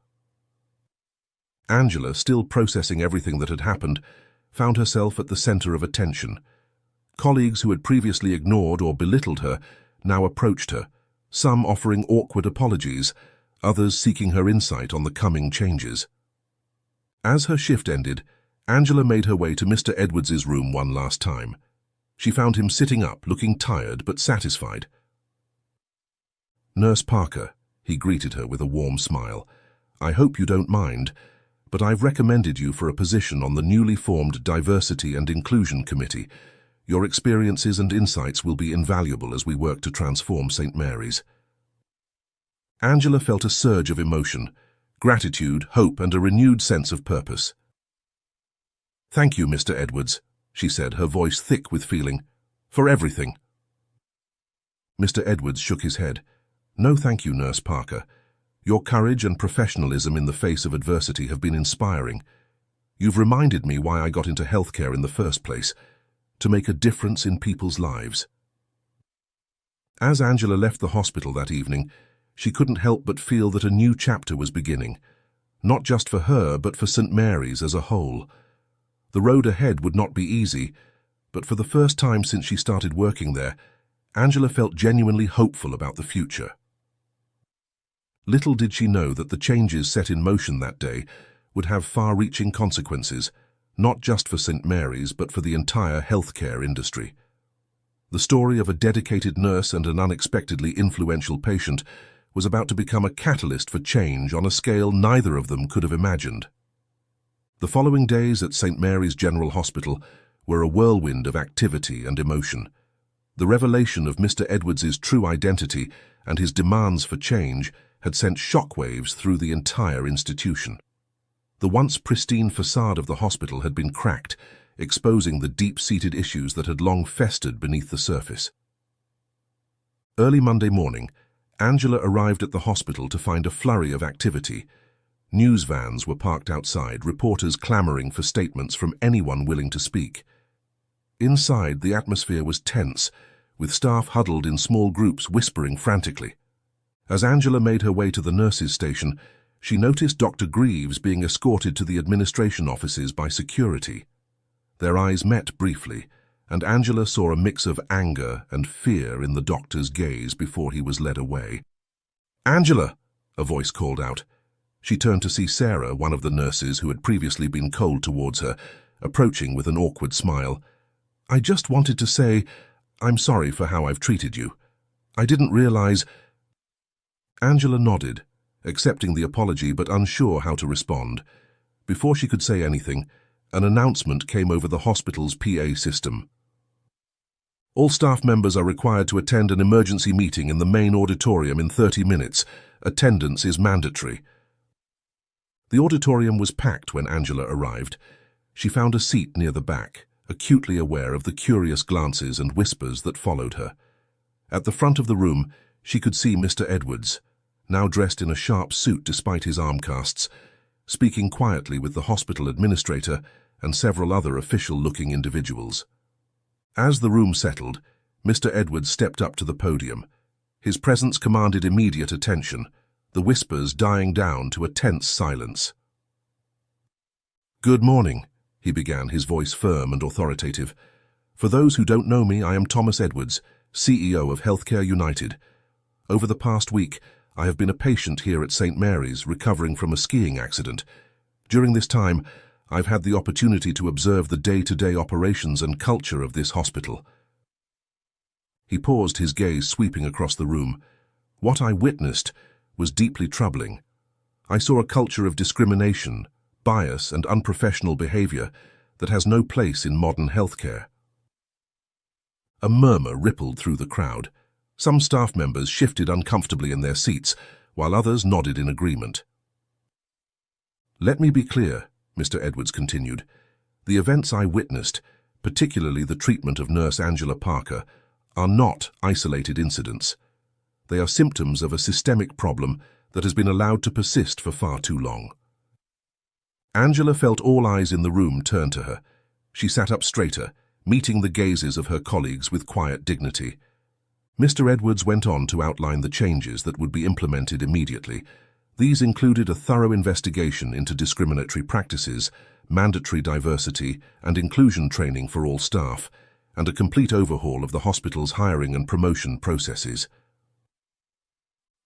Angela, still processing everything that had happened, found herself at the center of attention. Colleagues who had previously ignored or belittled her now approached her, some offering awkward apologies, others seeking her insight on the coming changes. As her shift ended, Angela made her way to Mr. Edwards's room one last time. She found him sitting up, looking tired but satisfied. "Nurse Parker," he greeted her with a warm smile, "I hope you don't mind, but I've recommended you for a position on the newly formed Diversity and Inclusion Committee. Your experiences and insights will be invaluable as we work to transform St. Mary's." Angela felt a surge of emotion, gratitude, hope, and a renewed sense of purpose. "Thank you, Mr. Edwards," she said, her voice thick with feeling, "for everything." Mr. Edwards shook his head. "No, thank you, Nurse Parker. Your courage and professionalism in the face of adversity have been inspiring. You've reminded me why I got into healthcare in the first place, to make a difference in people's lives." As Angela left the hospital that evening, she couldn't help but feel that a new chapter was beginning, not just for her, but for St. Mary's as a whole. The road ahead would not be easy, but for the first time since she started working there, Angela felt genuinely hopeful about the future. Little did she know that the changes set in motion that day would have far-reaching consequences, not just for St. Mary's, but for the entire healthcare industry. The story of a dedicated nurse and an unexpectedly influential patient was about to become a catalyst for change on a scale neither of them could have imagined. The following days at St. Mary's General Hospital were a whirlwind of activity and emotion. The revelation of Mr. Edwards's true identity and his demands for change had sent shockwaves through the entire institution. The once pristine facade of the hospital had been cracked, exposing the deep-seated issues that had long festered beneath the surface. Early Monday morning, Angela arrived at the hospital to find a flurry of activity. News vans were parked outside, reporters clamoring for statements from anyone willing to speak. Inside, the atmosphere was tense, with staff huddled in small groups whispering frantically. As Angela made her way to the nurses' station, she noticed Dr. Greaves being escorted to the administration offices by security. Their eyes met briefly, and Angela saw a mix of anger and fear in the doctor's gaze before he was led away. "Angela!" a voice called out. She turned to see Sarah, one of the nurses who had previously been cold towards her, approaching with an awkward smile. "I just wanted to say, I'm sorry for how I've treated you. I didn't realize—" Angela nodded, accepting the apology but unsure how to respond. Before she could say anything, an announcement came over the hospital's PA system. "All staff members are required to attend an emergency meeting in the main auditorium in 30 minutes. Attendance is mandatory." The auditorium was packed when Angela arrived. She found a seat near the back, acutely aware of the curious glances and whispers that followed her. At the front of the room, she could see Mr. Edwards, now dressed in a sharp suit despite his arm casts, speaking quietly with the hospital administrator and several other official-looking individuals. As the room settled, Mr. Edwards stepped up to the podium. His presence commanded immediate attention, the whispers dying down to a tense silence. "Good morning," he began, his voice firm and authoritative. "For those who don't know me, I am Thomas Edwards, CEO of Healthcare United. Over the past week, I have been a patient here at St. Mary's, recovering from a skiing accident. During this time, I've had the opportunity to observe the day-to-day operations and culture of this hospital." He paused, his gaze sweeping across the room. "What I witnessed was deeply troubling. I saw a culture of discrimination, bias, and unprofessional behavior that has no place in modern healthcare." A murmur rippled through the crowd. Some staff members shifted uncomfortably in their seats, while others nodded in agreement. "Let me be clear," Mr. Edwards continued. "The events I witnessed, particularly the treatment of Nurse Angela Parker, are not isolated incidents. They are symptoms of a systemic problem that has been allowed to persist for far too long." Angela felt all eyes in the room turn to her. She sat up straighter, meeting the gazes of her colleagues with quiet dignity. Mr. Edwards went on to outline the changes that would be implemented immediately. These included a thorough investigation into discriminatory practices, mandatory diversity and inclusion training for all staff, and a complete overhaul of the hospital's hiring and promotion processes.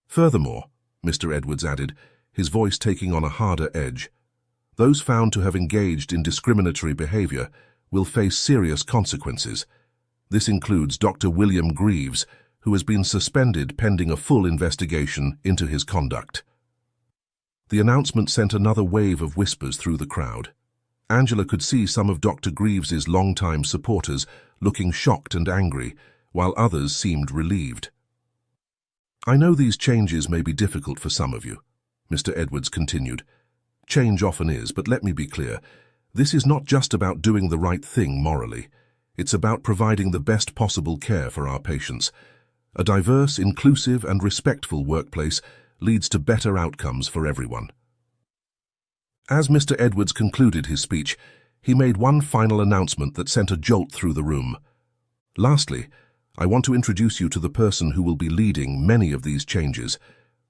Furthermore, Mr. Edwards added, his voice taking on a harder edge, those found to have engaged in discriminatory behavior will face serious consequences. This includes Dr. William Greaves, who has been suspended pending a full investigation into his conduct. The announcement sent another wave of whispers through the crowd. Angela could see some of Dr. Greaves's longtime supporters looking shocked and angry, while others seemed relieved. "I know these changes may be difficult for some of you," Mr. Edwards continued. "Change often is, but let me be clear. This is not just about doing the right thing morally. It's about providing the best possible care for our patients. A diverse, inclusive, and respectful workplace leads to better outcomes for everyone." As Mr. Edwards concluded his speech, he made one final announcement that sent a jolt through the room. "Lastly, I want to introduce you to the person who will be leading many of these changes.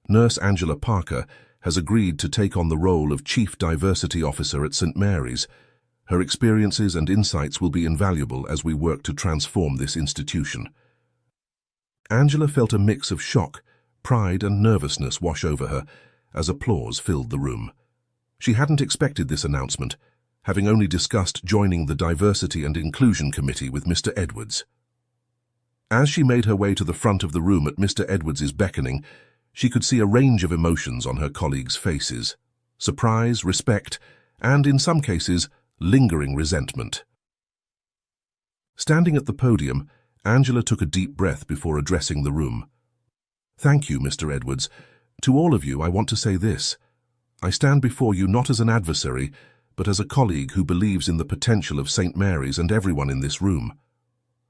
Nurse Angela Parker has agreed to take on the role of Chief Diversity Officer at St. Mary's. Her experiences and insights will be invaluable as we work to transform this institution." Angela felt a mix of shock, pride and nervousness wash over her as applause filled the room. She hadn't expected this announcement, having only discussed joining the Diversity and Inclusion Committee with Mr. Edwards. As she made her way to the front of the room at Mr. Edwards's beckoning, she could see a range of emotions on her colleagues' faces: surprise, respect, and, in some cases, lingering resentment. Standing at the podium, Angela took a deep breath before addressing the room. "Thank you, Mr. Edwards. To all of you, I want to say this. I stand before you not as an adversary, but as a colleague who believes in the potential of St. Mary's and everyone in this room.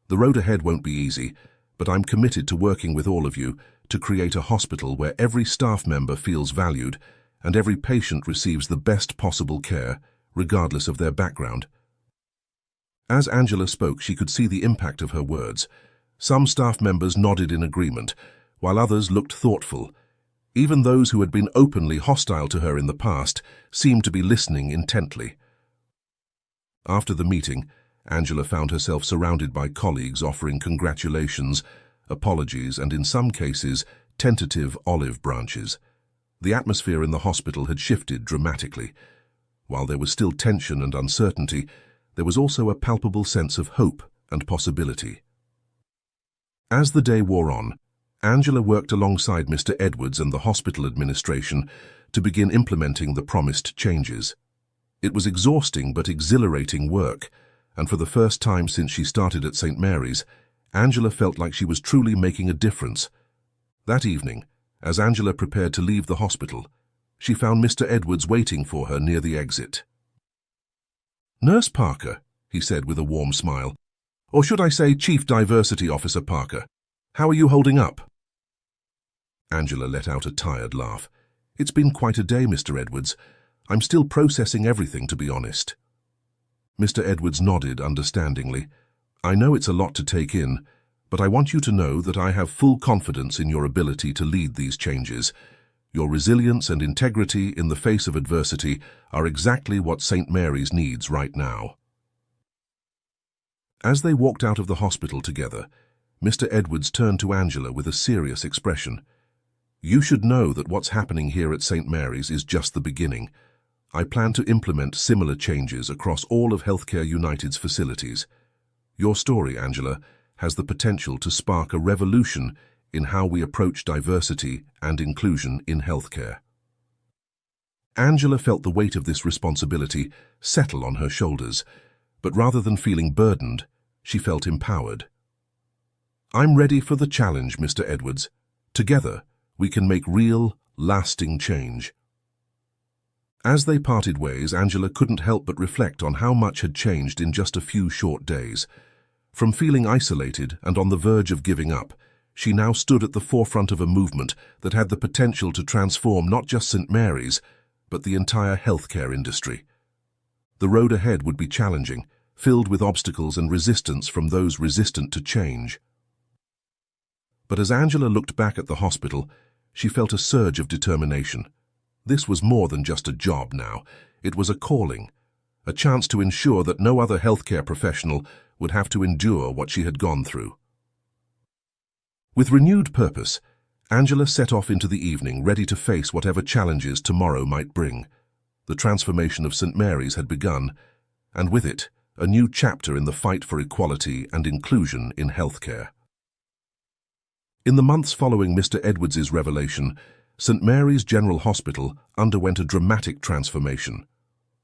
The road ahead won't be easy, but I'm committed to working with all of you to create a hospital where every staff member feels valued and every patient receives the best possible care, regardless of their background." As Angela spoke, she could see the impact of her words. Some staff members nodded in agreement, while others looked thoughtful. Even those who had been openly hostile to her in the past seemed to be listening intently. After the meeting, Angela found herself surrounded by colleagues offering congratulations, apologies, and in some cases, tentative olive branches. The atmosphere in the hospital had shifted dramatically. While there was still tension and uncertainty, there was also a palpable sense of hope and possibility. As the day wore on, Angela worked alongside Mr. Edwards and the hospital administration to begin implementing the promised changes. It was exhausting but exhilarating work, and for the first time since she started at St. Mary's, Angela felt like she was truly making a difference. That evening, as Angela prepared to leave the hospital, she found Mr. Edwards waiting for her near the exit. "Nurse Parker," he said with a warm smile, "or should I say Chief Diversity Officer Parker, how are you holding up?" Angela let out a tired laugh. "It's been quite a day, Mr. Edwards. I'm still processing everything, to be honest." Mr. Edwards nodded understandingly. "I know it's a lot to take in, but I want you to know that I have full confidence in your ability to lead these changes. Your resilience and integrity in the face of adversity are exactly what St. Mary's needs right now." As they walked out of the hospital together, Mr. Edwards turned to Angela with a serious expression. "You should know that what's happening here at St. Mary's is just the beginning. I plan to implement similar changes across all of Healthcare United's facilities. Your story, Angela, has the potential to spark a revolution in how we approach diversity and inclusion in healthcare. Angela felt the weight of this responsibility settle on her shoulders, but rather than feeling burdened, she felt empowered. I'm ready for the challenge, Mr. Edwards. Together, we can make real, lasting change. As they parted ways, Angela couldn't help but reflect on how much had changed in just a few short days. From feeling isolated and on the verge of giving up, she now stood at the forefront of a movement that had the potential to transform not just St. Mary's, but the entire healthcare industry. The road ahead would be challenging, filled with obstacles and resistance from those resistant to change. But as Angela looked back at the hospital, she felt a surge of determination. This was more than just a job now. It was a calling, a chance to ensure that no other healthcare professional would have to endure what she had gone through. With renewed purpose, Angela set off into the evening, ready to face whatever challenges tomorrow might bring. The transformation of St. Mary's had begun, and with it, a new chapter in the fight for equality and inclusion in healthcare. In the months following Mr. Edwards's revelation, St. Mary's General Hospital underwent a dramatic transformation.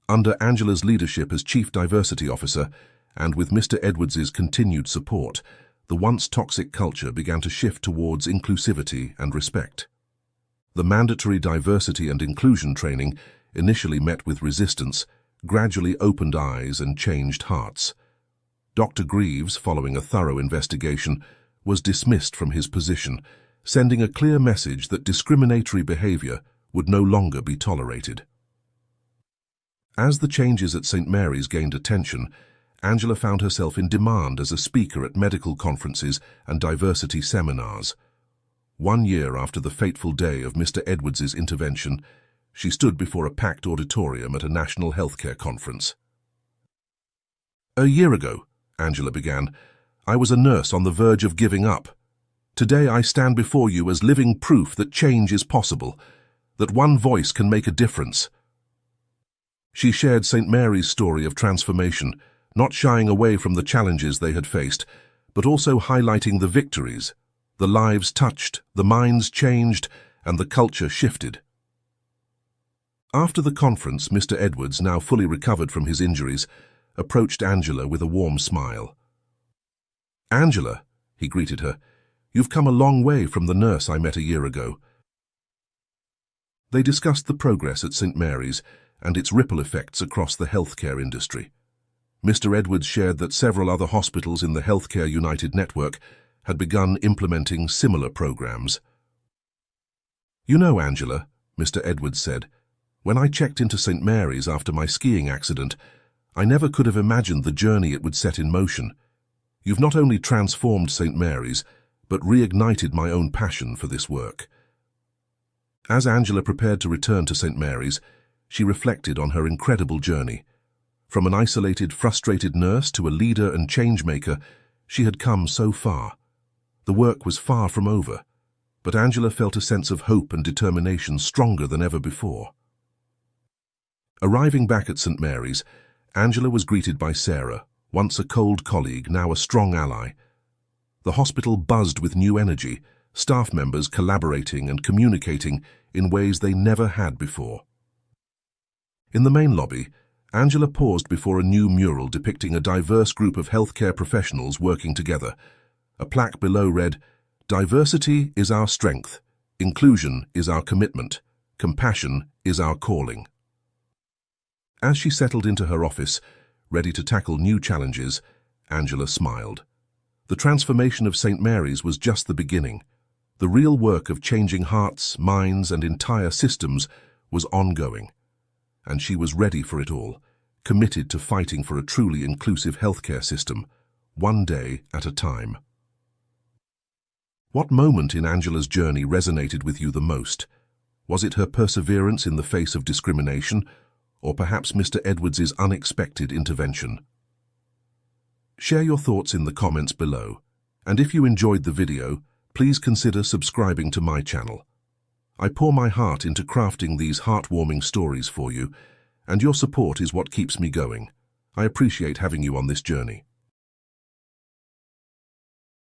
Under Angela's leadership as Chief Diversity Officer, and with Mr. Edwards's continued support, the once toxic culture began to shift towards inclusivity and respect. The mandatory diversity and inclusion training, initially met with resistance, gradually opened eyes and changed hearts. Dr. Greaves, following a thorough investigation, was dismissed from his position, sending a clear message that discriminatory behavior would no longer be tolerated. As the changes at St. Mary's gained attention, Angela found herself in demand as a speaker at medical conferences and diversity seminars. 1 year after the fateful day of Mr. Edwards's intervention, she stood before a packed auditorium at a national healthcare conference. "A year ago," Angela began, "I was a nurse on the verge of giving up. Today I stand before you as living proof that change is possible, that one voice can make a difference." She shared St. Mary's story of transformation, not shying away from the challenges they had faced, but also highlighting the victories. The lives touched, the minds changed, and the culture shifted. After the conference, Mr. Edwards, now fully recovered from his injuries, approached Angela with a warm smile. "Angela," he greeted her, "you've come a long way from the nurse I met a year ago." They discussed the progress at St. Mary's and its ripple effects across the healthcare industry. Mr. Edwards shared that several other hospitals in the Healthcare United network had begun implementing similar programs. "You know, Angela," Mr. Edwards said, "when I checked into St. Mary's after my skiing accident, I never could have imagined the journey it would set in motion. You've not only transformed St. Mary's, but reignited my own passion for this work." As Angela prepared to return to St. Mary's, she reflected on her incredible journey. From an isolated, frustrated nurse to a leader and change-maker, she had come so far. The work was far from over, but Angela felt a sense of hope and determination stronger than ever before. Arriving back at St. Mary's, Angela was greeted by Sarah, once a cold colleague, now a strong ally. The hospital buzzed with new energy, staff members collaborating and communicating in ways they never had before. In the main lobby, Angela paused before a new mural depicting a diverse group of healthcare professionals working together. A plaque below read, "Diversity is our strength, inclusion is our commitment, compassion is our calling." As she settled into her office, ready to tackle new challenges, Angela smiled. The transformation of St. Mary's was just the beginning. The real work of changing hearts, minds, and entire systems was ongoing, and she was ready for it all, committed to fighting for a truly inclusive healthcare system, one day at a time. What moment in Angela's journey resonated with you the most? Was it her perseverance in the face of discrimination, or perhaps Mr. Edwards's unexpected intervention? Share your thoughts in the comments below, and if you enjoyed the video, please consider subscribing to my channel. I pour my heart into crafting these heartwarming stories for you, and your support is what keeps me going. I appreciate having you on this journey.